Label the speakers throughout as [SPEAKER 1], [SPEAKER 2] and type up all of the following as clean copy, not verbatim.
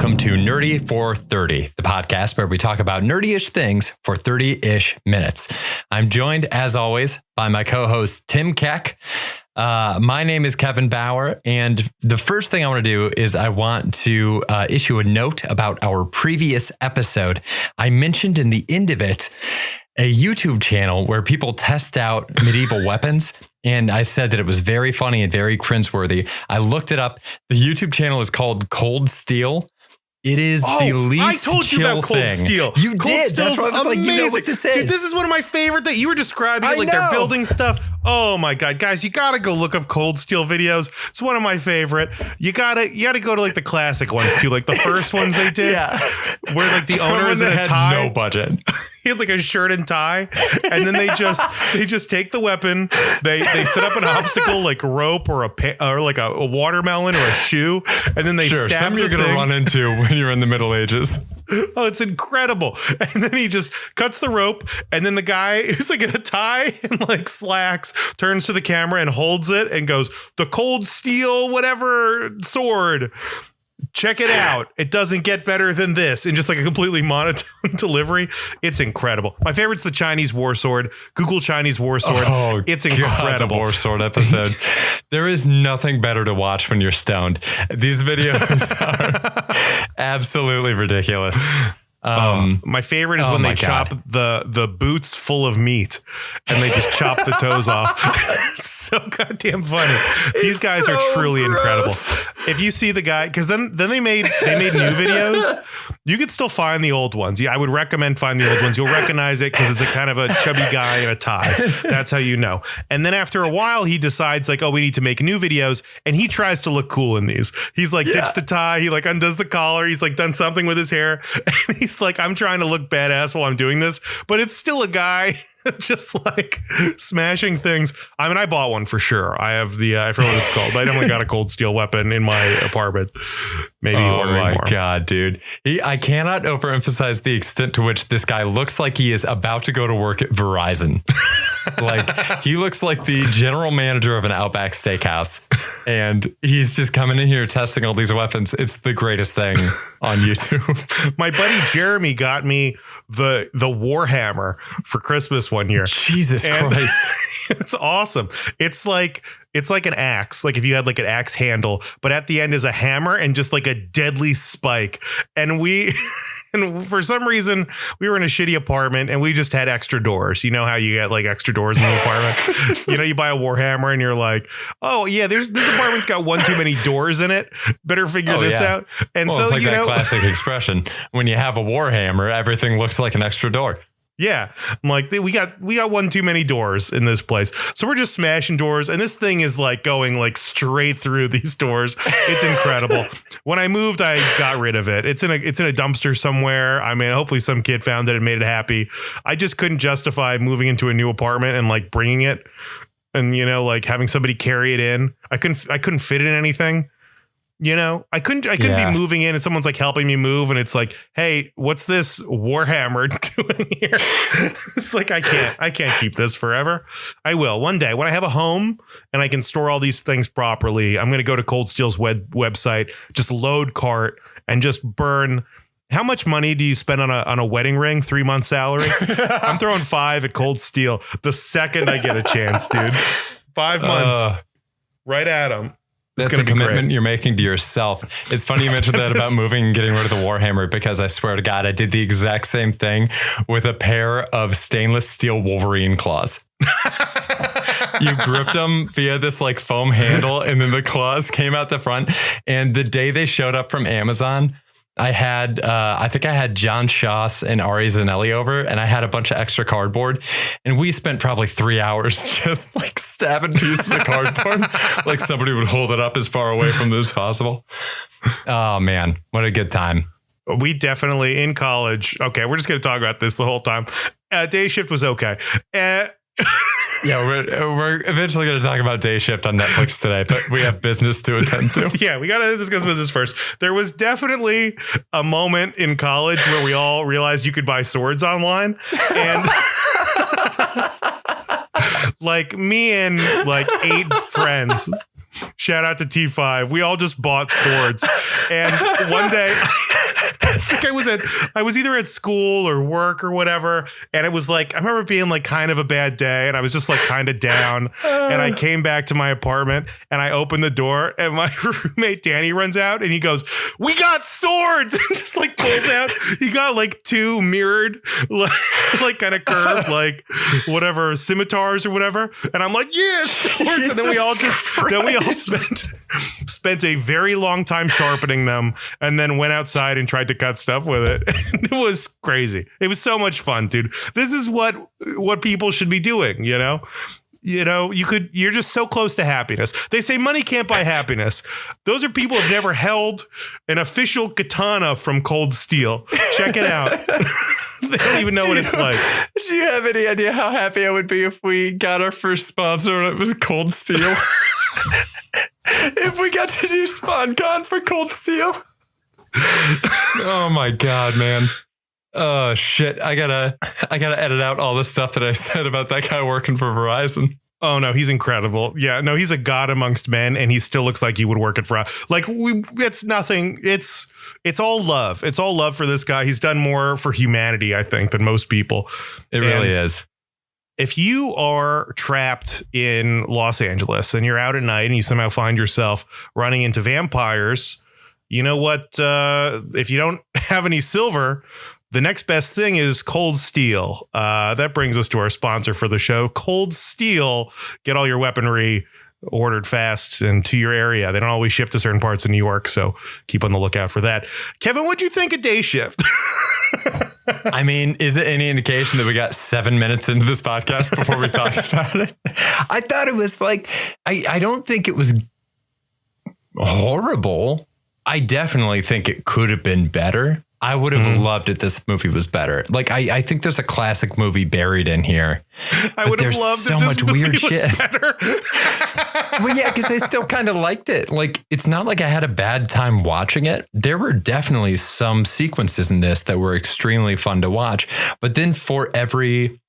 [SPEAKER 1] welcome to Nerdy for 30, the podcast where we talk about nerdy-ish things for 30-ish minutes. I'm joined, as always, by my co-host, Tim Keck. My name is Kevin Bauer, and the first thing I want to do is I want to issue a note about our previous episode. I mentioned in the end of it a YouTube channel where people test out medieval weapons. And I said that it was very funny and very cringeworthy. I looked it up. The YouTube channel is called Cold Steel. It is the least
[SPEAKER 2] I told you about Cold Steel.
[SPEAKER 1] You
[SPEAKER 2] Cold
[SPEAKER 1] did.
[SPEAKER 2] Steel's
[SPEAKER 1] That's why I was like, you know what this is.
[SPEAKER 2] Dude, this is one of my favorite that you were describing it like they're building stuff. Oh my God, guys, you gotta go look up Cold Steel videos. It's one of my favorite. You gotta go to like the classic ones too, like the first ones they did.
[SPEAKER 1] Yeah.
[SPEAKER 2] Where like the owner is in a tie.
[SPEAKER 1] No budget.
[SPEAKER 2] He had like a shirt and tie, and then they just take the weapon. They set up an obstacle like rope or like a watermelon or a shoe, and then they stab
[SPEAKER 1] some you're gonna run into when you're in the Middle Ages.
[SPEAKER 2] Oh, it's incredible. And then he just cuts the rope, and then the guy who's like in a tie and like slacks turns to the camera and holds it and goes, "The Cold Steel whatever sword. Check it out. It doesn't get better than this." And just like a completely monotone delivery. It's incredible. My favorite's the Chinese war sword. Google Chinese war sword. Oh, it's incredible.
[SPEAKER 1] God, the war sword episode. There is nothing better to watch when you're stoned. These videos are absolutely ridiculous.
[SPEAKER 2] My favorite is when they chop the boots full of meat and they just chop the toes off. It's so goddamn funny. These guys are truly incredible. If you see the guy, because then they made new videos. You could still find the old ones. Yeah, I would recommend find the old ones. You'll recognize it because it's a kind of a chubby guy in a tie. That's how you know. And then after a while, he decides like, oh, we need to make new videos. And he tries to look cool in these. He's like, ditch the tie. He like undoes the collar. He's like done something with his hair. And he's like, I'm trying to look badass while I'm doing this. But it's still a guy just like smashing things. I mean, I bought one for sure. I have I forget what it's called. I definitely got a Cold Steel weapon in my apartment. Maybe ordering more. Oh my God, dude. I cannot overemphasize the extent to which this guy looks like he is about to go to work at Verizon. Like he looks like the general manager of an Outback Steakhouse, and he's just coming in here testing all these weapons. It's the greatest thing on YouTube. My buddy Jeremy got me the Warhammer for Christmas one year.
[SPEAKER 1] Jesus Christ.
[SPEAKER 2] It's awesome. It's like an axe, like if you had like an axe handle, but at the end is a hammer and just like a deadly spike. And for some reason we were in a shitty apartment and we just had extra doors. You know how you get like extra doors in the apartment? You know, you buy a Warhammer and you're like, oh yeah, this apartment's got one too many doors in it. Better figure this out. And so,
[SPEAKER 1] it's like that classic expression. When you have a Warhammer, everything looks like an extra door.
[SPEAKER 2] Yeah, I'm like, we got one too many doors in this place. So we're just smashing doors. And this thing is like going like straight through these doors. It's incredible. When I moved, I got rid of it. It's in a dumpster somewhere. I mean, hopefully some kid found it and made it happy. I just couldn't justify moving into a new apartment and like bringing it and, you know, like having somebody carry it in. I couldn't fit in anything. You know, I couldn't be moving in and someone's like helping me move. And it's like, hey, what's this Warhammer doing here? It's like, I can't keep this forever. I will one day when I have a home and I can store all these things properly. I'm going to go to Cold Steel's website, just load cart and just burn. How much money do you spend on a wedding ring? 3 months salary. I'm throwing 5 at Cold Steel the second I get a chance, dude. 5 months right at them.
[SPEAKER 1] That's a commitment you're making to yourself. It's funny you mentioned that about moving and getting rid of the Warhammer, because I swear to God, I did the exact same thing with a pair of stainless steel Wolverine claws. You gripped them via this like foam handle, and then the claws came out the front. And the day they showed up from Amazon, I think I had John Shoss and Ari Zanelli over, and I had a bunch of extra cardboard, and we spent probably 3 hours just like stabbing pieces of cardboard. Like somebody would hold it up as far away from it as possible. Oh man, what a good time.
[SPEAKER 2] We definitely in college. Okay. We're just going to talk about this the whole time. Day shift was okay.
[SPEAKER 1] Yeah, we're eventually going to talk about Day Shift on Netflix today, but we have business to attend to.
[SPEAKER 2] Yeah, we got to discuss business first. There was definitely a moment in college where we all realized you could buy swords online. And like me and like 8 friends, shout out to T5, we all just bought swords. And one day I was either at school or work or whatever. And it was like, I remember being like kind of a bad day and I was just like kind of down. And I came back to my apartment and I opened the door and my roommate Danny runs out and he goes, "We got swords!" And just like pulls out. He got like 2 mirrored, like kind of curved, like whatever, scimitars or whatever. And I'm like, yes, swords. And then we all spent a very long time sharpening them and then went outside and tried to cut stuff with it. And it was crazy. It was so much fun, dude. This is what people should be doing, you know? You're just so close to happiness. They say money can't buy happiness. Those are people who've never held an official katana from Cold Steel. Check it out. They don't even know what it's like.
[SPEAKER 1] Do you have any idea how happy I would be if we got our first sponsor and it was Cold Steel? If we got to do SpawnCon for Cold Steel. Oh my God, man. Oh shit. I gotta edit out all the stuff that I said about that guy working for Verizon.
[SPEAKER 2] Oh no, he's incredible. Yeah, no, he's a god amongst men and he still looks like he would work at it's nothing. It's all love. It's all love for this guy. He's done more for humanity, I think, than most people.
[SPEAKER 1] It really is.
[SPEAKER 2] If you are trapped in Los Angeles and you're out at night and you somehow find yourself running into vampires, you know what? If you don't have any silver, the next best thing is Cold Steel. That brings us to our sponsor for the show, Cold Steel. Get all your weaponry ordered fast and to your area. They don't always ship to certain parts of New York, so keep on the lookout for that. Kevin, what'd you think of Day Shift?
[SPEAKER 1] I mean, is it any indication that we got 7 minutes into this podcast before we talked about it? I thought it was like, I don't think it was horrible. I definitely think it could have been better. I would have loved it. This movie was better. Like, I think there's a classic movie buried in here.
[SPEAKER 2] I would have loved so much weird shit. Better.
[SPEAKER 1] Well, yeah, because I still kind of liked it. Like, it's not like I had a bad time watching it. There were definitely some sequences in this that were extremely fun to watch. But then for every...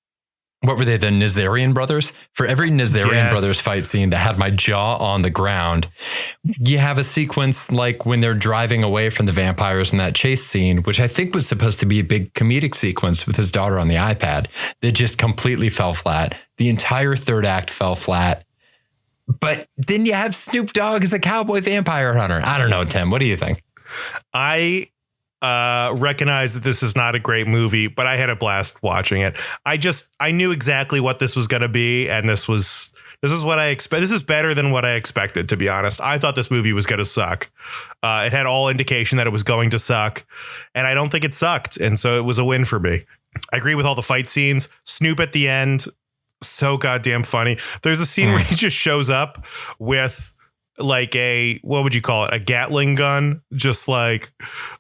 [SPEAKER 1] What were they? The Nazarian brothers? For every Nazarian brothers fight scene that had my jaw on the ground, you have a sequence like when they're driving away from the vampires in that chase scene, which I think was supposed to be a big comedic sequence with his daughter on the iPad, that just completely fell flat. The entire third act fell flat. But then you have Snoop Dogg as a cowboy vampire hunter. I don't know, Tim. What do you think? I
[SPEAKER 2] recognize that this is not a great movie, but I had a blast watching it. I knew exactly what this was going to be, and this is what I expect. This is better than what I expected, to be honest. I thought this movie was going to suck. It had all indication that it was going to suck, and I don't think it sucked, and so it was a win for me. I agree with all the fight scenes. Snoop at the end, so goddamn funny. There's a scene where he just shows up with like what would you call it? A Gatling gun, just like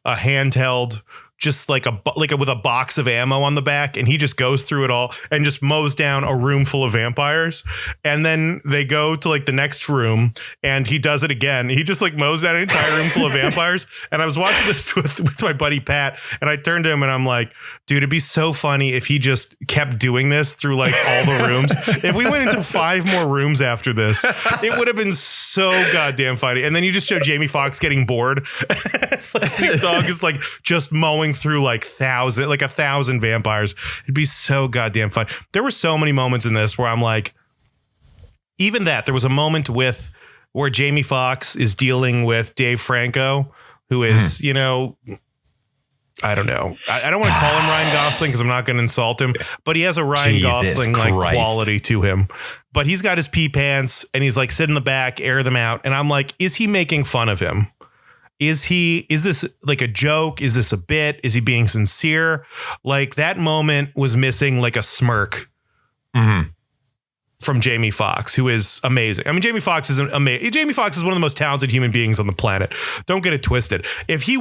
[SPEAKER 2] a handheld, just like with a box of ammo on the back. And he just goes through it all and just mows down a room full of vampires. And then they go to like the next room and he does it again. He just like mows down an entire room full of vampires. And I was watching this with my buddy Pat, and I turned to him and I'm like, dude, it'd be so funny if he just kept doing this through like all the rooms. If we went into 5 more rooms after this, it would have been so goddamn funny. And then you just show Jamie Foxx getting bored. It's like Snoop Dogg is like just mowing through like 1,000 vampires. It'd be so goddamn fun. There were so many moments in this where I'm like, even that, there was a moment where Jamie Foxx is dealing with Dave Franco, who is, you know, I don't know. I don't want to call him Ryan Gosling because I'm not going to insult him, but he has a Ryan Gosling like quality to him. But he's got his pee pants and he's like, sit in the back, air them out. And I'm like, is he making fun of him? Is this like a joke? Is this a bit? Is he being sincere? Like, that moment was missing like a smirk from Jamie Foxx, who is amazing. I mean, Jamie Foxx is amazing. Jamie Foxx is one of the most talented human beings on the planet. Don't get it twisted. If he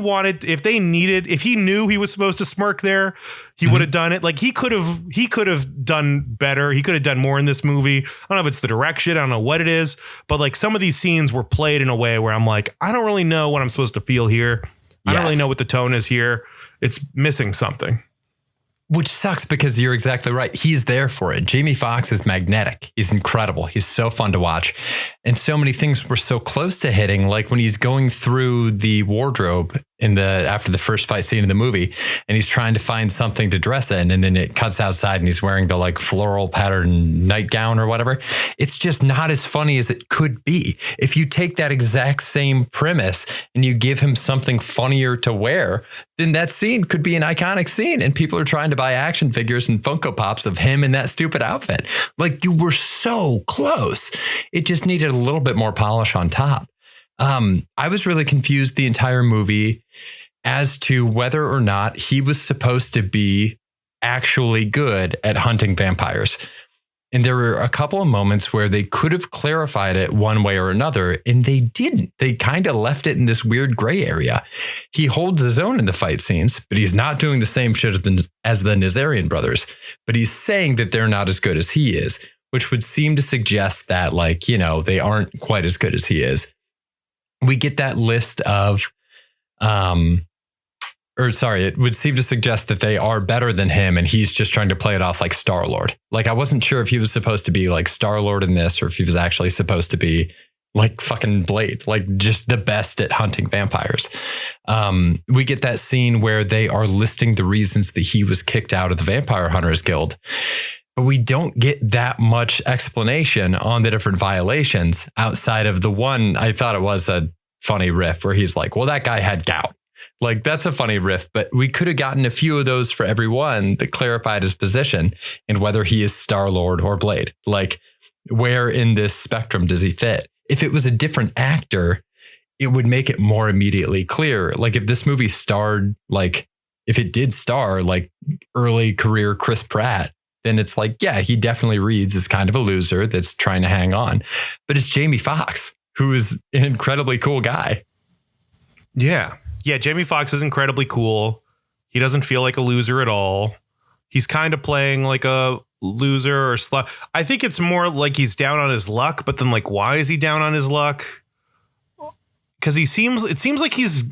[SPEAKER 2] knew he was supposed to smirk there, he would have done it. Like, he could have done better. He could have done more in this movie. I don't know if it's the direction. I don't know what it is, but like some of these scenes were played in a way where I'm like, I don't really know what I'm supposed to feel here. I don't really know what the tone is here. It's missing something.
[SPEAKER 1] Which sucks because you're exactly right. He's there for it. Jamie Foxx is magnetic. He's incredible. He's so fun to watch. And so many things were so close to hitting, like when he's going through the wardrobe after the first fight scene in the movie, and he's trying to find something to dress in, and then it cuts outside and he's wearing the like floral pattern nightgown or whatever. It's just not as funny as it could be. If you take that exact same premise and you give him something funnier to wear, then that scene could be an iconic scene, and people are trying to buy action figures and Funko Pops of him in that stupid outfit. Like, you were so close. It just needed a little bit more polish on top. I was really confused the entire movie as to whether or not he was supposed to be actually good at hunting vampires. And there were a couple of moments where they could have clarified it one way or another, and they didn't. They kind of left it in this weird gray area. He holds his own in the fight scenes, but he's not doing the same shit as the Nazarian brothers. But he's saying that they're not as good as he is, which would seem to suggest that, like, you know, they aren't quite as good as he is. We get that list of, it would seem to suggest that they are better than him, and he's just trying to play it off like Star-Lord. Like, I wasn't sure if he was supposed to be like Star-Lord in this, or if he was actually supposed to be like fucking Blade, like just the best at hunting vampires. We get that scene where they are listing the reasons that he was kicked out of the Vampire Hunters Guild. But we don't get that much explanation on the different violations outside of the one. I thought it was a funny riff where he's like, well, that guy had gout. Like, that's a funny riff, but we could have gotten a few of those for every one that clarified his position and whether he is Star-Lord or Blade. Like, where in this spectrum does he fit? If it was a different actor, it would make it more immediately clear. Like, if this movie starred, like, if it did star like early career Chris Pratt, then it's like, yeah, he definitely reads as kind of a loser that's trying to hang on. But it's Jamie Foxx, who is an incredibly cool guy.
[SPEAKER 2] Yeah. Yeah, Jamie Foxx is incredibly cool. He doesn't feel like a loser at all. He's kind of playing like a loser or slut. I think it's more like he's down on his luck, but then, like, why is he down on his luck? Because it seems like he's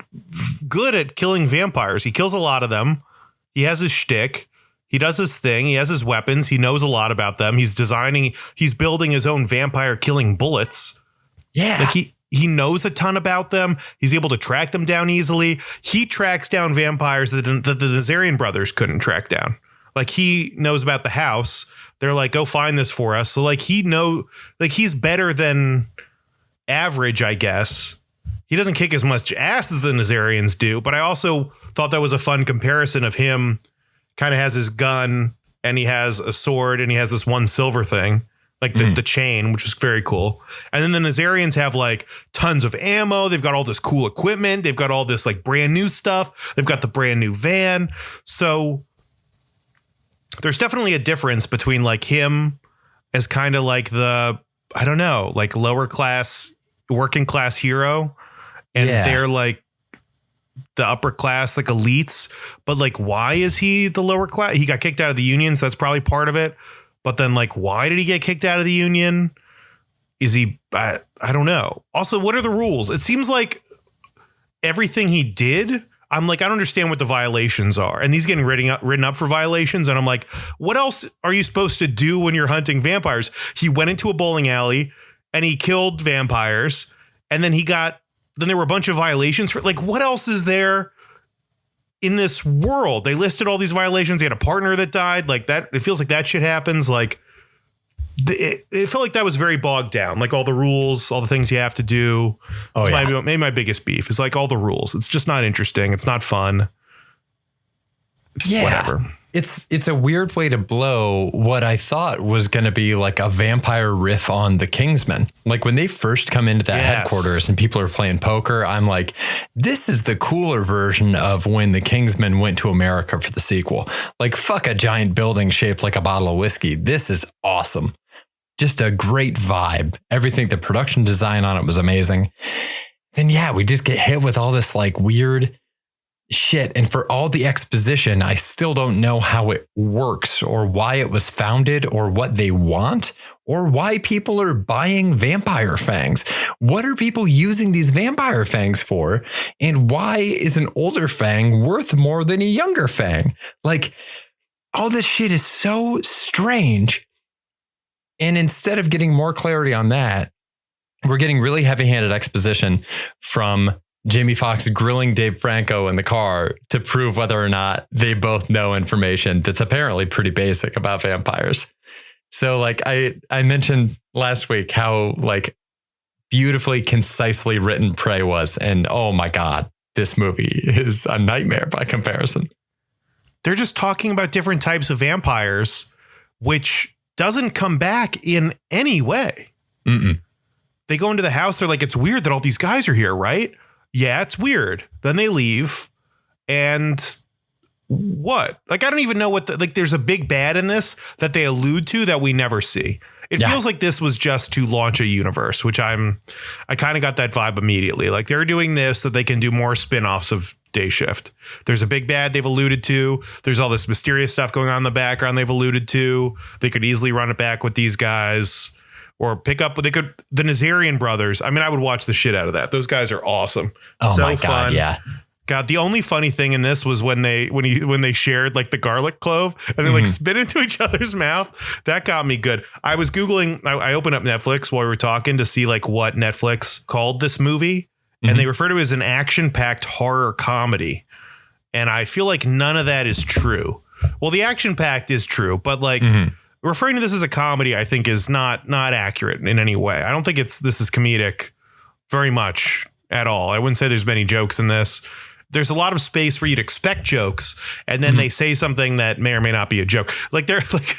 [SPEAKER 2] good at killing vampires. He kills a lot of them. He has his shtick. He does his thing. He has his weapons. He knows a lot about them. He's building his own vampire killing bullets.
[SPEAKER 1] Yeah.
[SPEAKER 2] Like, he knows a ton about them. He's able to track them down easily. He tracks down vampires that the Nazarian brothers couldn't track down. Like, he knows about the house. They're like, go find this for us. So, like, he's better than average, I guess. He doesn't kick as much ass as the Nazarians do, but I also thought that was a fun comparison of him. Kind of has his gun, and he has a sword, and he has this one silver thing, like the chain, which is very cool. And then the Nazarians have like tons of ammo. They've got all this cool equipment. They've got all this like brand new stuff. They've got the brand new van. So there's definitely a difference between like him as kind of like the, I don't know, like lower class, working class hero. And they're like the upper class, like elites. But like, why is he the lower class? He got kicked out of the union, so that's probably part of it. But then, like, why did he get kicked out of the union? Is he, I don't know. Also, what are the rules? It seems like everything he did, I'm like, I don't understand what the violations are. And he's getting written up for violations. And I'm like, what else are you supposed to do when you're hunting vampires? He went into a bowling alley and he killed vampires. And then there were a bunch of violations for, like, what else is there in this world? They listed all these violations. He had a partner that died, like that. It feels like that shit happens. Like, it felt like that was very bogged down. Like, all the rules, all the things you have to do. Oh, yeah. Maybe my biggest beef is like all the rules. It's just not interesting. It's not fun. It's whatever.
[SPEAKER 1] It's a weird way to blow what I thought was going to be like a vampire riff on the Kingsmen. Like, when they first come into that headquarters and people are playing poker, I'm like, this is the cooler version of when the Kingsmen went to America for the sequel. Like, fuck a giant building shaped like a bottle of whiskey. This is awesome. Just a great vibe. Everything, the production design on it was amazing. Then, we just get hit with all this like weird shit. And for all the exposition, I still don't know how it works or why it was founded or what they want or why people are buying vampire fangs. What are people using these vampire fangs for? And why is an older fang worth more than a younger fang? Like, all this shit is so strange. And instead of getting more clarity on that, we're getting really heavy-handed exposition from Jamie Foxx grilling Dave Franco in the car to prove whether or not they both know information that's apparently pretty basic about vampires. So like I mentioned last week how like beautifully, concisely written Prey was. And oh my God, this movie is a nightmare by comparison.
[SPEAKER 2] They're just talking about different types of vampires, which doesn't come back in any way.
[SPEAKER 1] Mm-mm.
[SPEAKER 2] They go into the house. They're like, it's weird that all these guys are here, right? Yeah, it's weird. Then they leave. And what? Like, I don't even know what there's a big bad in this that they allude to that we never see. It feels like this was just to launch a universe, which I kind of got that vibe immediately. Like they're doing this so they can do more spinoffs of Day Shift. There's a big bad they've alluded to. There's all this mysterious stuff going on in the background they've alluded to. They could easily run it back with these guys or pick up the Nazarian brothers. I mean, I would watch the shit out of that. Those guys are awesome.
[SPEAKER 1] Oh
[SPEAKER 2] so
[SPEAKER 1] my God,
[SPEAKER 2] fun.
[SPEAKER 1] yeah.
[SPEAKER 2] God, the only funny thing in this was when they shared like the garlic clove and they like spit into each other's mouth. That got me good. I was Googling. I opened up Netflix while we were talking to see like what Netflix called this movie. And they refer to it as an action-packed horror comedy. And I feel like none of that is true. Well, the action-packed is true, but like referring to this as a comedy, I think is not accurate in any way. I don't think this is comedic very much at all. I wouldn't say there's many jokes in this. There's a lot of space where you'd expect jokes, and then they say something that may or may not be a joke. Like they're like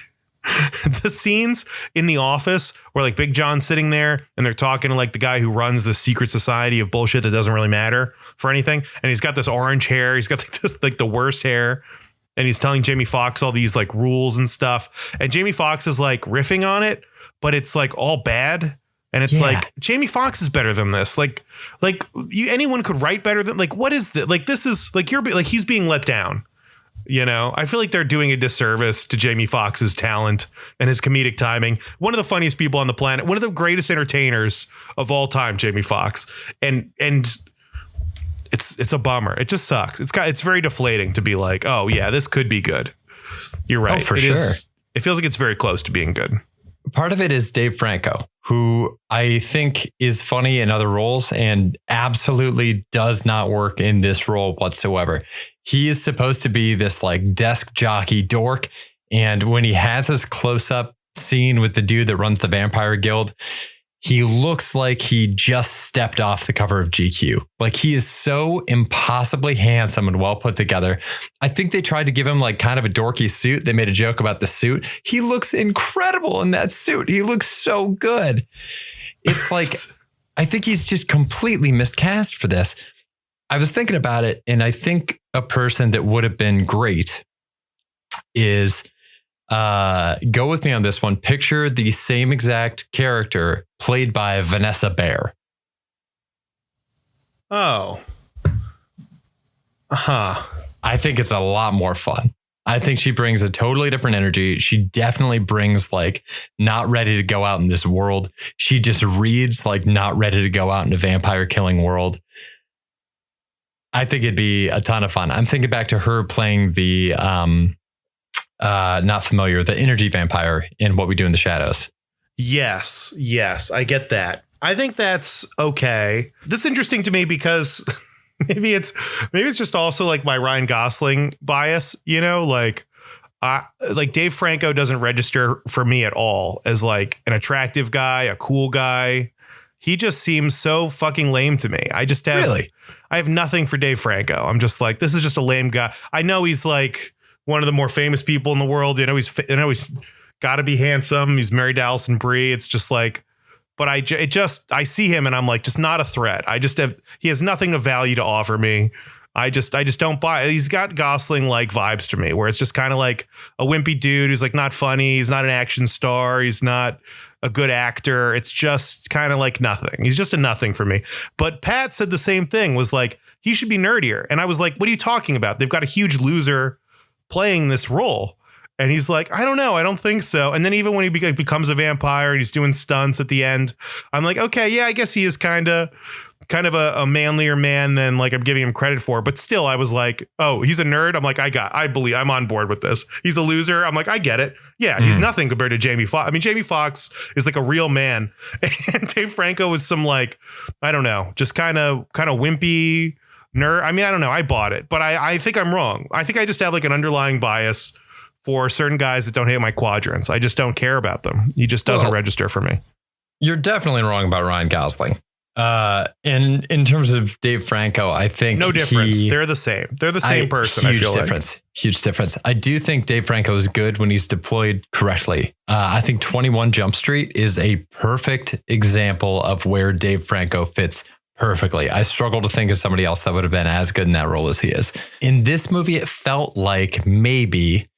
[SPEAKER 2] the scenes in the office where like Big John's sitting there and they're talking to like the guy who runs the secret society of bullshit that doesn't really matter for anything. And he's got this orange hair. He's got like this like the worst hair. And he's telling Jamie Foxx all these like rules and stuff. And Jamie Foxx is like riffing on it, but it's like all bad. And it's like Jamie Foxx is better than this. Like anyone could write better than like, what is this? Like, this is like, he's being let down. You know, I feel like they're doing a disservice to Jamie Foxx's talent and his comedic timing. One of the funniest people on the planet, one of the greatest entertainers of all time, Jamie Foxx. And it's a bummer. It just sucks. It's very deflating to be like, oh yeah, this could be good. You're right.
[SPEAKER 1] Oh, for sure.
[SPEAKER 2] It feels like it's very close to being good.
[SPEAKER 1] Part of it is Dave Franco, who I think is funny in other roles and absolutely does not work in this role whatsoever. He is supposed to be this like desk jockey dork. And when he has his close up scene with the dude that runs the Vampire Guild, he looks like he just stepped off the cover of GQ. Like he is so impossibly handsome and well put together. I think they tried to give him like kind of a dorky suit. They made a joke about the suit. He looks incredible in that suit. He looks so good. It's like, I think he's just completely miscast for this. I was thinking about it, and I think a person that would have been great is go with me on this one. Picture the same exact character played by Vanessa Bayer.
[SPEAKER 2] Oh.
[SPEAKER 1] I think it's a lot more fun. I think she brings a totally different energy. She definitely brings like not ready to go out in this world. She just reads like not ready to go out in a vampire killing world. I think it'd be a ton of fun. I'm thinking back to her playing the the energy vampire in What We Do in the Shadows.
[SPEAKER 2] Yes, I get that. I think that's okay. That's interesting to me because maybe it's just also like my Ryan Gosling bias, you know, like Dave Franco doesn't register for me at all as like an attractive guy, a cool guy. He just seems so fucking lame to me. I have nothing for Dave Franco. I'm just like, this is just a lame guy. I know he's like one of the more famous people in the world. You know, he's got to be handsome. He's married to Alison Brie. It's just like, but I see him and I'm like, just not a threat. He has nothing of value to offer me. I just don't buy it. He's got Gosling like vibes to me where it's just kind of like a wimpy dude who's like not funny. He's not an action star. He's not a good actor. It's just kind of like nothing. He's just a nothing for me. But Pat said the same thing, was like, he should be nerdier. And I was like, what are you talking about? They've got a huge loser playing this role. And he's like, I don't know. I don't think so. And then even when he becomes a vampire and he's doing stunts at the end, I'm like, okay, yeah, I guess he is kind of a manlier man than like I'm giving him credit for. But still, I was like, oh, he's a nerd. I'm like, I believe I'm on board with this. He's a loser. I'm like, I get it. Yeah, he's nothing compared to Jamie Foxx. I mean, Jamie Foxx is like a real man. And Dave Franco is some like, I don't know, just kind of wimpy nerd. I mean, I don't know. I bought it, but I think I'm wrong. I think I just have like an underlying bias for certain guys that don't hit my quadrants. I just don't care about them. He just doesn't register for me.
[SPEAKER 1] You're definitely wrong about Ryan Gosling. In terms of Dave Franco, I think
[SPEAKER 2] no difference. They're the same. They're the same person.
[SPEAKER 1] Huge difference. Huge difference. I do think Dave Franco is good when he's deployed correctly. I think 21 Jump Street is a perfect example of where Dave Franco fits perfectly. I struggle to think of somebody else that would have been as good in that role as he is. In this movie, it felt like maybe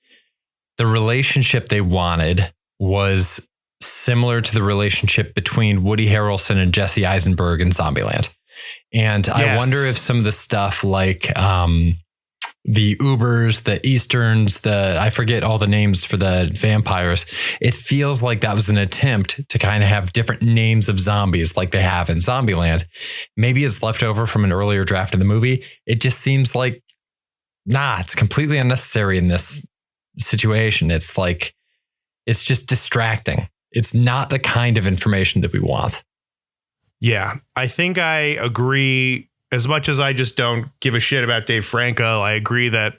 [SPEAKER 1] the relationship they wanted was similar to the relationship between Woody Harrelson and Jesse Eisenberg in Zombieland. And yes. I wonder if some of the stuff like the Ubers, the Easterns, I forget all the names for the vampires. It feels like that was an attempt to kind of have different names of zombies like they have in Zombieland. Maybe it's left over from an earlier draft of the movie. It just seems like, it's completely unnecessary in this situation. It's like, it's just distracting. It's not the kind of information that we want.
[SPEAKER 2] Yeah, I think I agree. As much as I just don't give a shit about Dave Franco, I agree that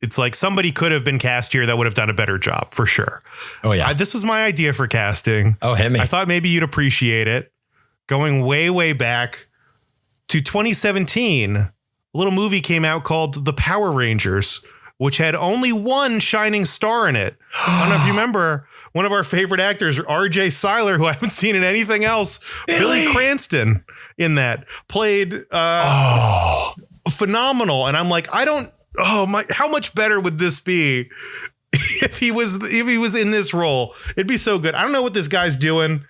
[SPEAKER 2] it's like somebody could have been cast here that would have done a better job for sure.
[SPEAKER 1] Oh, yeah.
[SPEAKER 2] This was my idea for casting.
[SPEAKER 1] Oh, hit me.
[SPEAKER 2] I thought maybe you'd appreciate it. Going way, way back to 2017, a little movie came out called The Power Rangers, which had only one shining star in it. I don't know if you remember one of our favorite actors, RJ Seiler, who I haven't seen in anything else. Billy Cranston in that played phenomenal. And I'm like, how much better would this be if he was in this role? It'd be so good. I don't know what this guy's doing.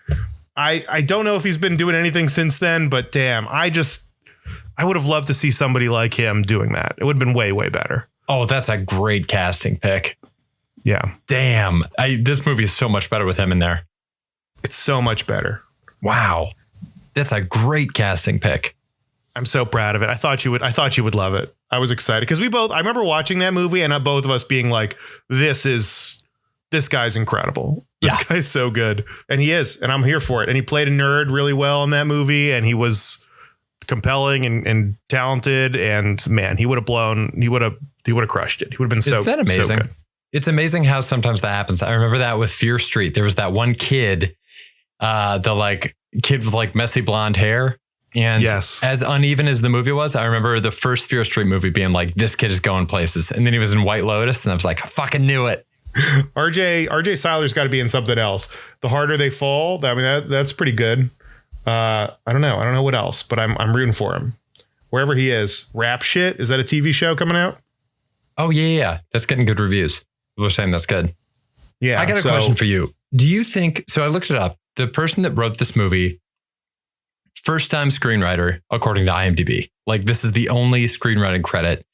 [SPEAKER 2] I don't know if he's been doing anything since then, but damn, I would have loved to see somebody like him doing that. It would have been way, way better.
[SPEAKER 1] Oh, that's a great casting pick.
[SPEAKER 2] Yeah.
[SPEAKER 1] Damn. This movie is so much better with him in there.
[SPEAKER 2] It's so much better.
[SPEAKER 1] Wow. That's a great casting pick.
[SPEAKER 2] I'm so proud of it. I thought you would love it. I was excited because I remember watching that movie and both of us being like, this guy's incredible. This guy's so good. And he is. And I'm here for it. And he played a nerd really well in that movie. And he was compelling and talented. And man, he would have crushed it. He would have been so good.
[SPEAKER 1] Isn't that amazing?
[SPEAKER 2] So good.
[SPEAKER 1] It's amazing how sometimes that happens. I remember that with Fear Street. There was that one kid, kid with like messy blonde hair. And as uneven as the movie was, I remember the first Fear Street movie being like, this kid is going places. And then he was in White Lotus. And I was like, I fucking knew it.
[SPEAKER 2] RJ Seiler's got to be in something else. The Harder They Fall. I mean, that's pretty good. I don't know what else, but I'm rooting for him. Wherever he is. Rap Shit. Is that a TV show coming out?
[SPEAKER 1] Oh, yeah. That's getting good reviews. People are saying that's good.
[SPEAKER 2] Yeah.
[SPEAKER 1] I got a question for you. Do you think, so I looked it up, the person that wrote this movie, first time screenwriter, according to IMDb, like this is the only screenwriting credit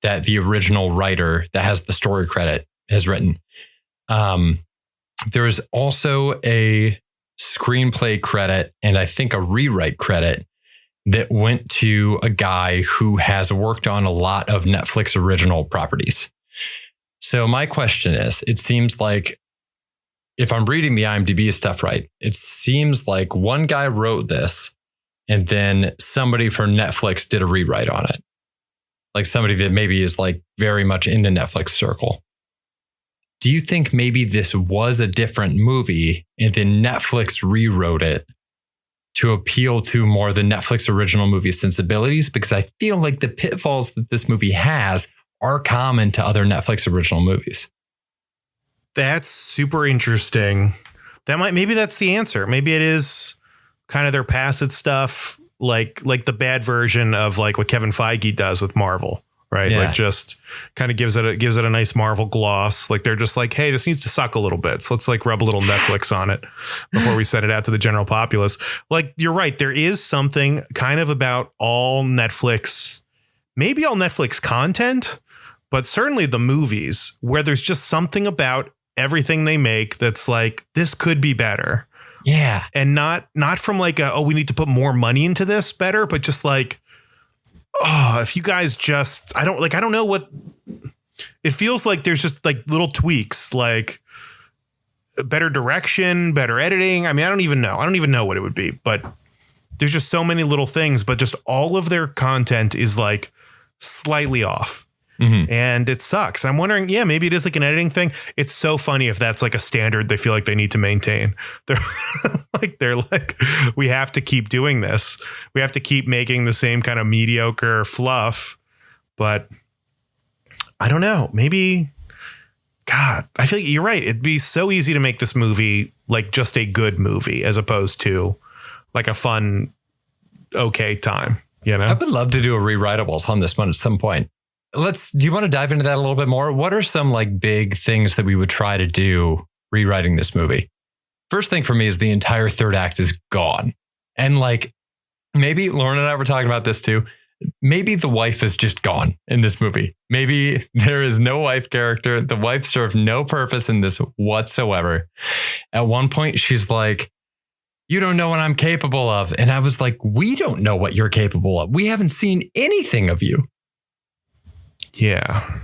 [SPEAKER 1] that the original writer that has the story credit has written. There is also a screenplay credit and I think a rewrite credit that went to a guy who has worked on a lot of Netflix original properties. So my question is, it seems like if I'm reading the IMDb stuff right, it seems like one guy wrote this and then somebody for Netflix did a rewrite on it. Like somebody that maybe is like very much in the Netflix circle. Do you think maybe this was a different movie and then Netflix rewrote it to appeal to more the Netflix original movie sensibilities? Because I feel like the pitfalls that this movie has are common to other Netflix original movies.
[SPEAKER 2] That's super interesting. Maybe that's the answer. Maybe it is kind of their passive stuff, like the bad version of like what Kevin Feige does with Marvel, right?
[SPEAKER 1] Yeah.
[SPEAKER 2] Like just kind of gives it a nice Marvel gloss. Like they're just like, hey, this needs to suck a little bit. So let's like rub a little Netflix on it before we send it out to the general populace. Like you're right. There is something kind of about all Netflix, maybe all Netflix content, but certainly the movies where there's just something about everything they make that's like, this could be better.
[SPEAKER 1] Yeah.
[SPEAKER 2] And not from like, we need to put more money into this better, but just like, if you guys just, I don't know what it feels like. There's just like little tweaks, like better direction, better editing. I mean, I don't even know what it would be, but there's just so many little things, but just all of their content is like slightly off. Mm-hmm. And it sucks. I'm wondering, maybe it is like an editing thing. It's so funny if that's like a standard they feel like they need to maintain. They're like, we have to keep doing this. We have to keep making the same kind of mediocre fluff. But I don't know. Maybe, God, I feel like you're right. It'd be so easy to make this movie like just a good movie as opposed to like a fun, okay time. You know,
[SPEAKER 1] I would love to do a rewritables on this one at some point. Do you want to dive into that a little bit more? What are some like big things that we would try to do rewriting this movie? First thing for me is the entire third act is gone. And like, maybe Lauren and I were talking about this too. Maybe the wife is just gone in this movie. Maybe there is no wife character. The wife served no purpose in this whatsoever. At one point, she's like, you don't know what I'm capable of. And I was like, we don't know what you're capable of. We haven't seen anything of you.
[SPEAKER 2] Yeah.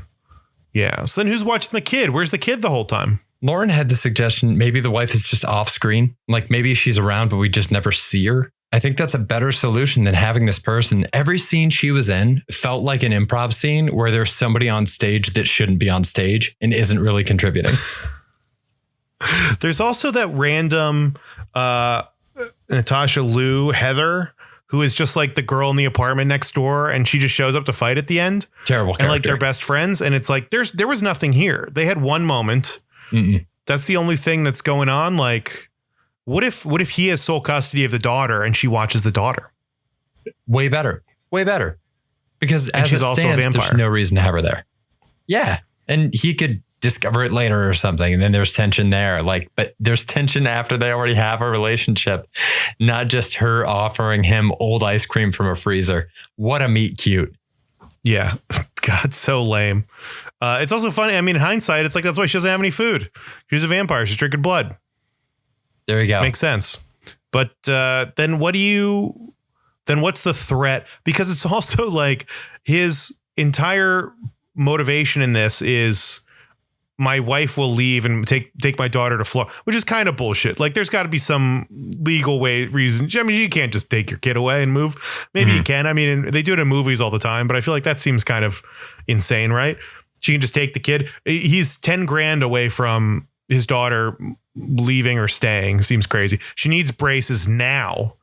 [SPEAKER 2] Yeah. So then who's watching the kid? Where's the kid the whole time?
[SPEAKER 1] Lauren had the suggestion, maybe the wife is just off screen. Like maybe she's around, but we just never see her. I think that's a better solution than having this person. Every scene she was in felt like an improv scene where there's somebody on stage that shouldn't be on stage and isn't really contributing.
[SPEAKER 2] There's also that random Natasha Liu Heather, who is just like the girl in the apartment next door, and she just shows up to fight at the end.
[SPEAKER 1] Terrible character.
[SPEAKER 2] And like they're best friends, and it's like there was nothing here. They had one moment. Mm-mm. That's the only thing that's going on. Like, what if he has sole custody of the daughter and she watches the daughter?
[SPEAKER 1] Way better. Because as she's also a vampire. There's no reason to have her there. Yeah, and he could discover it later or something, and then there's tension there. Like, but there's tension after they already have a relationship, not just her offering him old ice cream from a freezer. What a meet cute.
[SPEAKER 2] Yeah. God, so lame. It's also funny. I mean, in hindsight, it's like, that's why she doesn't have any food. She's a vampire. She's drinking blood.
[SPEAKER 1] There you go.
[SPEAKER 2] Makes sense. But then what's the threat? Because it's also like his entire motivation in this is, my wife will leave and take my daughter to Florida, which is kind of bullshit. Like, there's got to be some legal reason. I mean, you can't just take your kid away and move. Maybe you can. I mean, they do it in movies all the time, but I feel like that seems kind of insane, right? She can just take the kid. He's 10 grand away from his daughter leaving or staying. Seems crazy. She needs braces now.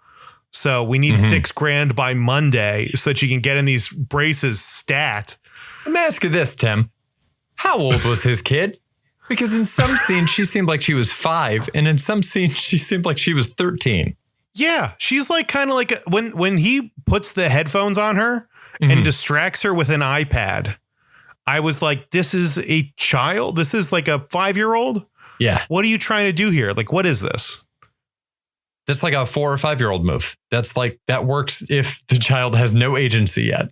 [SPEAKER 2] So we need 6 grand by Monday so that she can get in these braces stat.
[SPEAKER 1] Let me ask you this, Tim. How old was his kid? Because in some scenes, she seemed like she was 5. And in some scenes, she seemed like she was 13.
[SPEAKER 2] Yeah. She's like kind of like when he puts the headphones on her and distracts her with an iPad. I was like, this is a child. This is like a 5-year-old.
[SPEAKER 1] Yeah.
[SPEAKER 2] What are you trying to do here? Like, what is this?
[SPEAKER 1] That's like a 4 or 5-year-old move. That's like, that works if the child has no agency yet.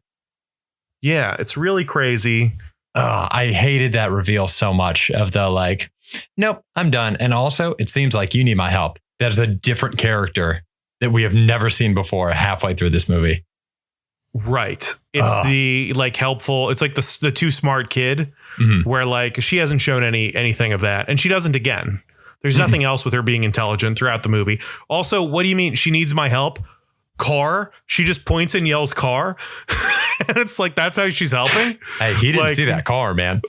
[SPEAKER 2] Yeah. It's really crazy.
[SPEAKER 1] I hated that reveal so much of the like, nope, I'm done. And also, it seems like you need my help. That is a different character that we have never seen before halfway through this movie.
[SPEAKER 2] Right. It's the like helpful. It's like the too smart kid where like she hasn't shown anything of that. And she doesn't again. There's nothing else with her being intelligent throughout the movie. Also, what do you mean she needs my help? Car. She just points and yells car. And it's like, that's how she's helping.
[SPEAKER 1] Hey, he didn't see that car, man.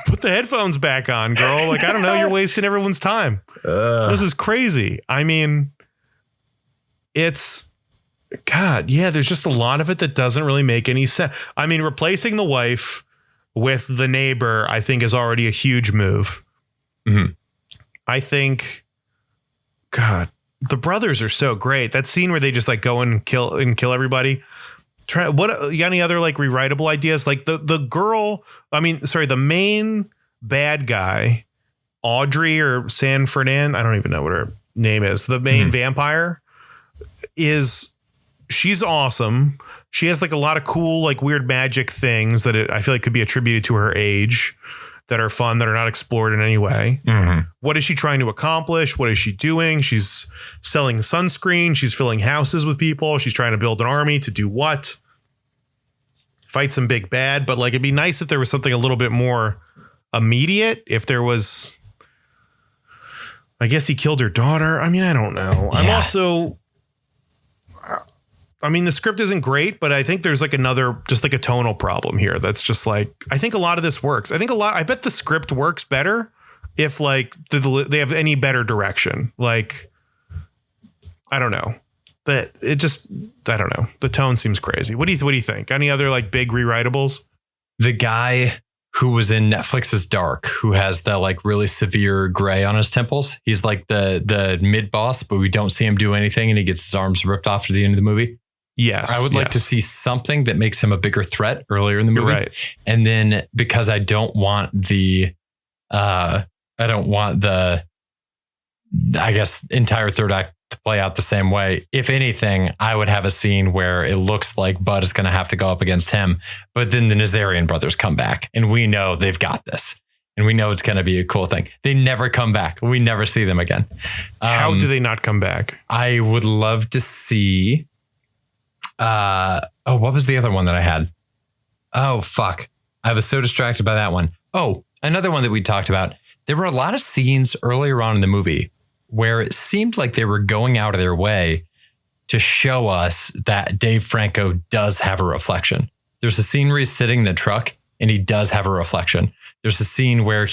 [SPEAKER 2] Put the headphones back on, girl. Like, I don't know. You're wasting everyone's time. This is crazy. I mean, it's God. Yeah. There's just a lot of it that doesn't really make any sense. I mean, replacing the wife with the neighbor, I think, is already a huge move. I think, God, the brothers are so great. That scene where they just like go and kill everybody. What, you got any other like rewritable ideas? Like the girl, the main bad guy, Audrey or San Fernand. I don't even know what her name is. The main vampire she's awesome. She has like a lot of cool, like weird magic things that I feel like could be attributed to her age that are fun, that are not explored in any way.
[SPEAKER 1] Mm-hmm.
[SPEAKER 2] What is she trying to accomplish? What is she doing? She's selling sunscreen. She's filling houses with people. She's trying to build an army to do what? Fight some big bad. But like, it'd be nice if there was something a little bit more immediate. If there was, I guess he killed her daughter. I mean, I don't know.
[SPEAKER 1] Yeah.
[SPEAKER 2] I'm also, I mean, the script isn't great, but I think there's like just like a tonal problem here. That's just like, I think a lot of this works. I bet the script works better if like they have any better direction. Like, I don't know. I don't know. The tone seems crazy. What do you think? Any other like big rewritables?
[SPEAKER 1] The guy who was in Netflix's Dark, who has the like really severe gray on his temples. He's like the mid boss, but we don't see him do anything, and he gets his arms ripped off at the end of the movie.
[SPEAKER 2] Yes.
[SPEAKER 1] I would like to see something that makes him a bigger threat earlier in the movie.
[SPEAKER 2] You're right.
[SPEAKER 1] And then because I don't want the I guess entire third act to play out the same way. If anything, I would have a scene where it looks like Bud is going to have to go up against him, but then the Nazarian brothers come back and we know they've got this. And we know it's going to be a cool thing. They never come back. We never see them again.
[SPEAKER 2] How do they not come back?
[SPEAKER 1] I would love to see. What was the other one that I had? Oh, fuck. I was so distracted by that one. Oh, another one that we talked about. There were a lot of scenes earlier on in the movie where it seemed like they were going out of their way to show us that Dave Franco does have a reflection. There's a scene where he's sitting in the truck and he does have a reflection. There's a scene where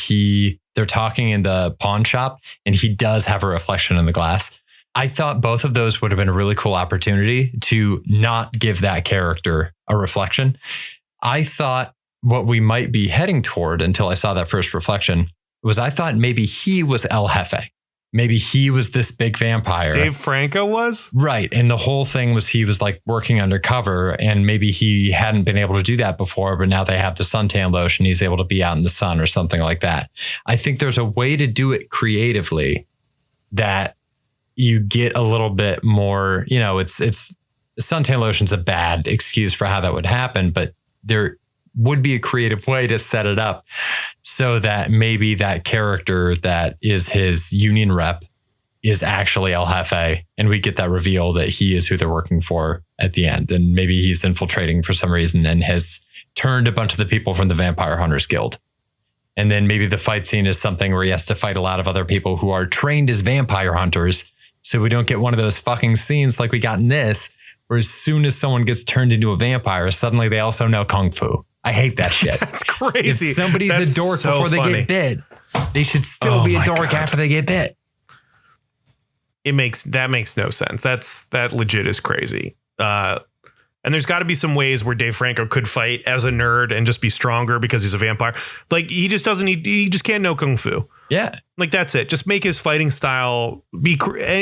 [SPEAKER 1] they're talking in the pawn shop and he does have a reflection in the glass. I thought both of those would have been a really cool opportunity to not give that character a reflection. I thought what we might be heading toward until I saw that first reflection was I thought maybe he was El Jefe. Maybe he was this big vampire.
[SPEAKER 2] Dave Franco was?
[SPEAKER 1] Right. And the whole thing was he was like working undercover and maybe he hadn't been able to do that before, but now they have the suntan lotion. He's able to be out in the sun or something like that. I think there's a way to do it creatively that you get a little bit more, it's suntan lotion's a bad excuse for how that would happen, but there would be a creative way to set it up so that maybe that character that is his union rep is actually El Jefe. And we get that reveal that he is who they're working for at the end. And maybe he's infiltrating for some reason and has turned a bunch of the people from the Vampire Hunters Guild. And then maybe the fight scene is something where he has to fight a lot of other people who are trained as vampire hunters. So we don't get one of those fucking scenes like we got in this, where as soon as someone gets turned into a vampire, suddenly they also know Kung Fu. I hate that shit.
[SPEAKER 2] That's crazy.
[SPEAKER 1] If somebody's a dork
[SPEAKER 2] so
[SPEAKER 1] before
[SPEAKER 2] funny.
[SPEAKER 1] they get bit, they should still be a dork after they get bit.
[SPEAKER 2] That makes no sense. That legit is crazy. And there's got to be some ways where Dave Franco could fight as a nerd and just be stronger because he's a vampire. Like he just can't know Kung Fu.
[SPEAKER 1] Yeah.
[SPEAKER 2] Like that's it. Just make his fighting style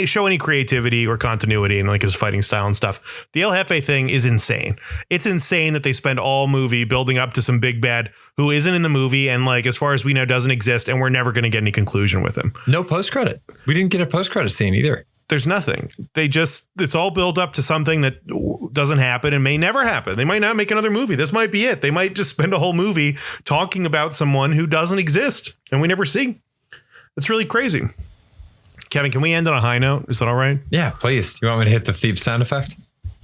[SPEAKER 2] show any creativity or continuity in like his fighting style and stuff. The El Jefe thing is insane. It's insane that they spend all movie building up to some big bad who isn't in the movie and like as far as we know doesn't exist, and we're never going to get any conclusion with him.
[SPEAKER 1] No post credit. We didn't get a post credit scene either.
[SPEAKER 2] There's nothing. It's all built up to something that doesn't happen and may never happen. They might not make another movie. This might be it. They might just spend a whole movie talking about someone who doesn't exist and we never see. It's really crazy. Kevin, can we end on a high note? Is that all right?
[SPEAKER 1] Yeah, please. Do you want me to hit the thief sound effect?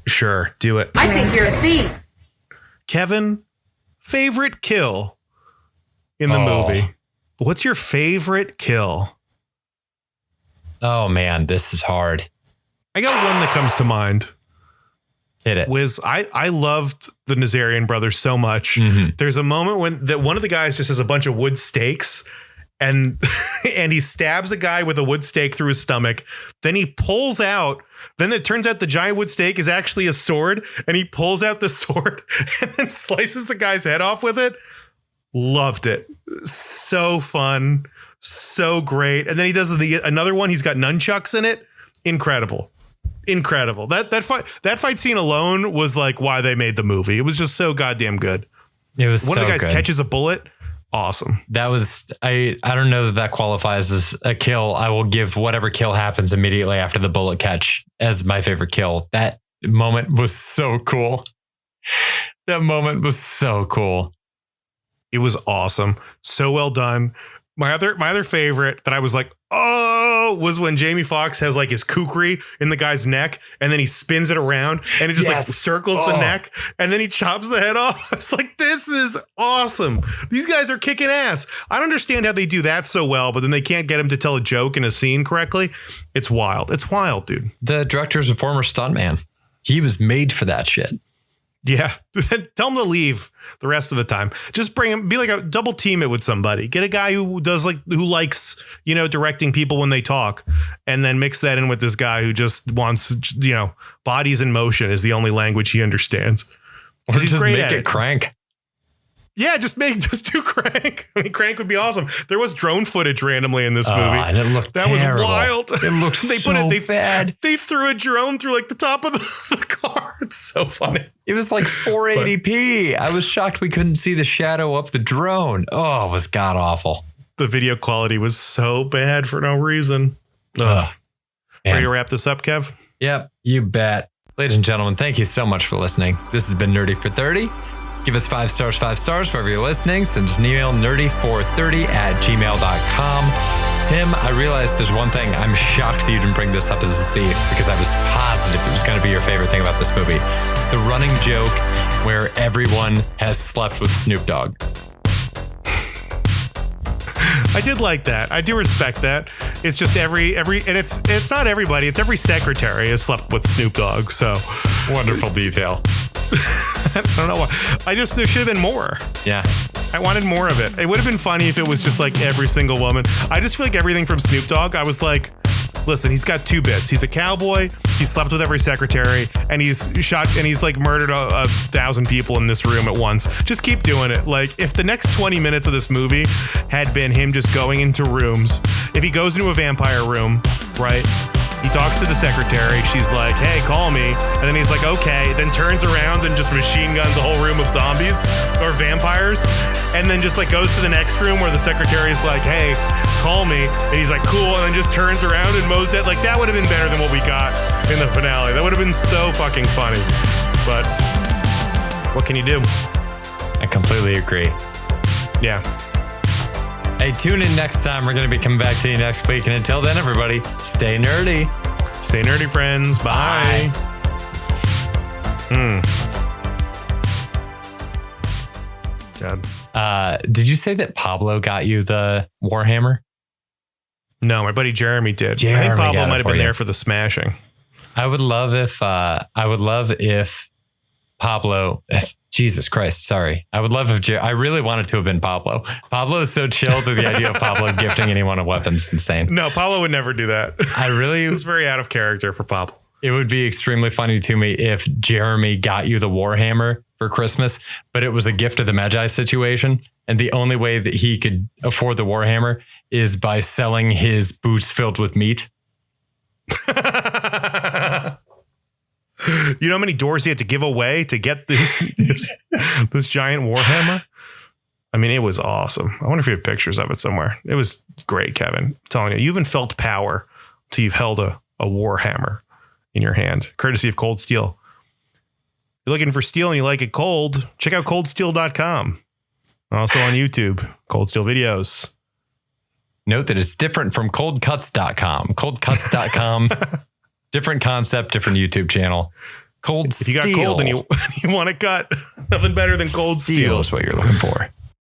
[SPEAKER 2] Sure. Do it.
[SPEAKER 3] I think you're a thief.
[SPEAKER 2] Kevin, favorite kill in the movie. What's your favorite kill?
[SPEAKER 1] Oh, man, this is hard.
[SPEAKER 2] I got one that comes to mind.
[SPEAKER 1] Hit it.
[SPEAKER 2] I loved the Nazarian brothers so much. Mm-hmm. There's a moment when one of the guys just has a bunch of wood stakes and he stabs a guy with a wood stake through his stomach. Then he pulls out. Then it turns out the giant wood stake is actually a sword, and he pulls out the sword and then slices the guy's head off with it. Loved it. So fun. So great. And then he does another one. He's got nunchucks in it. Incredible. That fight scene alone was like why they made the movie. It was just so goddamn good.
[SPEAKER 1] It was
[SPEAKER 2] one of the guys
[SPEAKER 1] good.
[SPEAKER 2] Catches a bullet. Awesome.
[SPEAKER 1] That was I don't know that qualifies as a kill. I will give whatever kill happens immediately after the bullet catch as my favorite kill. That moment was so cool. That moment was so cool.
[SPEAKER 2] It was awesome. So well done. My other favorite that I was like, oh, was when Jamie Foxx has like his kukri in the guy's neck and then he spins it around and it just like circles the neck and then he chops the head off. I was like, this is awesome. These guys are kicking ass. I don't understand how they do that so well, but then they can't get him to tell a joke in a scene correctly. It's wild. It's wild, dude.
[SPEAKER 1] The director's a former stuntman. He was made for that shit.
[SPEAKER 2] Yeah. Tell him to leave the rest of the time. Just bring him, be like a double team it with somebody. Get a guy who likes, directing people when they talk, and then mix that in with this guy who just wants, bodies in motion is the only language he understands.
[SPEAKER 1] Or just make it Crank.
[SPEAKER 2] Yeah, just do Crank. I mean, Crank would be awesome. There was drone footage randomly in this movie.
[SPEAKER 1] And it looked terrible.
[SPEAKER 2] Was wild.
[SPEAKER 1] It looked bad.
[SPEAKER 2] They threw a drone through like the top of the car. It's so funny.
[SPEAKER 1] It was like 480p. I was shocked we couldn't see the shadow of the drone. Oh, it was god awful.
[SPEAKER 2] The video quality was so bad for no reason. Ugh. Ready to wrap this up, Kev?
[SPEAKER 1] Yep, you bet. Ladies and gentlemen, thank you so much for listening. This has been Nerdy for 30. Give us 5 stars wherever you're listening. Send us an email, nerdy430@gmail.com. Tim, I realized there's one thing. I'm shocked that you didn't bring this up as a thief because I was positive it was going to be your favorite thing about this movie. The running joke where everyone has slept with Snoop Dogg.
[SPEAKER 2] I did like that. I do respect that. It's just every and it's not everybody. It's every secretary has slept with Snoop Dogg. So
[SPEAKER 1] wonderful detail.
[SPEAKER 2] I don't know why. There should have been more.
[SPEAKER 1] Yeah.
[SPEAKER 2] I wanted more of it. It would have been funny if it was just like every single woman. I just feel like everything from Snoop Dogg, I was like, listen, he's got 2 bits. He's a cowboy. He slept with every secretary, and he's shot and he's like murdered 1,000 people in this room at once. Just keep doing it. Like if the next 20 minutes of this movie had been him just going into rooms, if he goes into a vampire room, right? He talks to the secretary. She's like, hey, call me. And then he's like, okay. Then turns around and just machine guns a whole room of zombies or vampires. And then just like goes to the next room where the secretary is like, hey, call me. And he's like, cool. And then just turns around and mows dead. Like that would have been better than what we got in the finale. That would have been so fucking funny. But what can you do?
[SPEAKER 1] I completely agree.
[SPEAKER 2] Yeah.
[SPEAKER 1] Hey, tune in next time. We're going to be coming back to you next week. And until then, everybody, stay nerdy.
[SPEAKER 2] Stay nerdy, friends. Bye. God.
[SPEAKER 1] Did you say that Pablo got you the Warhammer?
[SPEAKER 2] No, my buddy Jeremy did. I think Pablo might have been there for the smashing.
[SPEAKER 1] I would love if Pablo, Jesus Christ, sorry. I would love if I really wanted to have been Pablo. Pablo is so chill that the idea of Pablo gifting anyone a weapon is insane.
[SPEAKER 2] No, Pablo would never do that. It's very out of character for Pablo.
[SPEAKER 1] It would be extremely funny to me if Jeremy got you the Warhammer for Christmas, but it was a gift of the Magi situation. And the only way that he could afford the Warhammer is by selling his boots filled with meat.
[SPEAKER 2] You know how many doors he had to give away to get this giant Warhammer? I mean, it was awesome. I wonder if you have pictures of it somewhere. It was great, Kevin. I'm telling you haven't felt power until you've held a Warhammer in your hand, courtesy of Cold Steel. If you're looking for steel and you like it cold, check out coldsteel.com. Also on YouTube, Cold Steel videos.
[SPEAKER 1] Note that it's different from coldcuts.com. Coldcuts.com. Different concept, different YouTube channel. Cold Steel.
[SPEAKER 2] If you got cold and you want to cut, nothing better than Cold Steel
[SPEAKER 1] is what you're looking for.